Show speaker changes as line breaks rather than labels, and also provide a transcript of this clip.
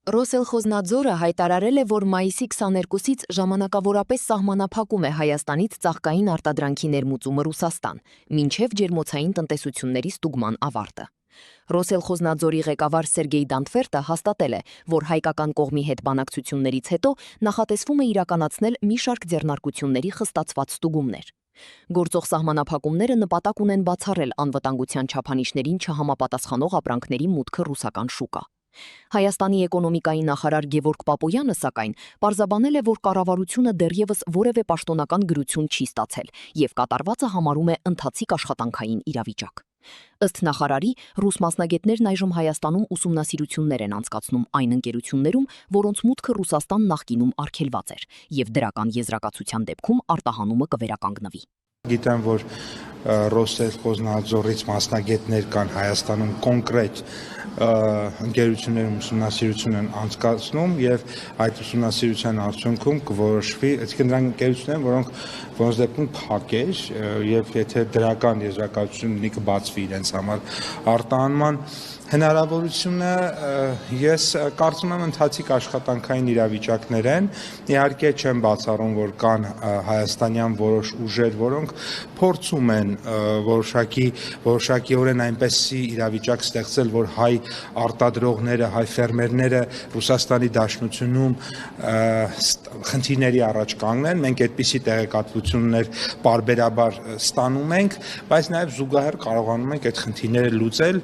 Ռոսելխոզնադզորը հայտարարել է, որ մայիսի 22-ից ժամանակավորապես սահմանափակում է Հայաստանից ծաղկային արտադրանքի ներմուծումը Ռուսաստան, մինչև ջերմոցային տնտեսությունների ստուգման ավարտը։ Ռոսելխոզնադզորի ղեկավար Սերգեյ Դանտվերտը հաստատել է, որ հայկական կողմի հետ բանակցություններից հետո նախատեսվում է իրականացնել մի շարք ձեռնարկությունների խստացված ստուգումներ։ Գործող սահմանափակումները նպատակ ունեն բացառել անվտանգության չափանիշներին չհամապատասխանող ապրանքների մուտքը ռուսական շուկա։ Հայաստանի էկոնոմիկայի նախարար Գևորգ Պապոյանը, սակայն, պարզաբանել է, որ կառավարությունը դեռևս որևէ պաշտոնական գրություն չի ստացել եւ կատարվածը համարում է ընթացիկ աշխատանքային իրավիճակ։ Ըստ նախարարի, ռուս մասնագետներն այժմ Հայաստանում ուսումնասիրություններ են անցկացնում այն ընկերություններում, որոնց մուտքը Ռուսաստան նախկինում արգելված էր, եւ դրական եզրակացության դեպքում արտահանումը կվերականգնվի։
Գիտեմ, որ Ռոսելխոզնադզորից մասնագետներ կան Հայաստանում կոնկրետ ընկերություններում ուսումնասիրություն են անցկացնում եւ այդ ուսումնասիրության արդյունքում կորոշվի, այսինքն դրանք ընկերություններ, որոնց դեպքում փակ էր եւ եթե դրական եզրակացություն ունի կբացվի իրենց համար արտահանման հնարավորությունը, ես կարծում եմ ընթացիկ աշխատանքային իրավիճակներ են, իհարկե չեմ բացառում, որ կան հայաստանյան որոշ ուժեր, որոնք փորձում են որոշակիորեն այնպեսի իրավիճակ ստեղծել, որ հայ արտադրողները, հայ ֆերմերները Ռուսաստանի Դաշնությունում խնդիրների առաջ կանգնեն, մենք այդպիսի տեղեկատվություններ պարբերաբար ստանում ենք, բայց նաև զուգահեռ կարողանում ենք այդ խնդիրները լուծել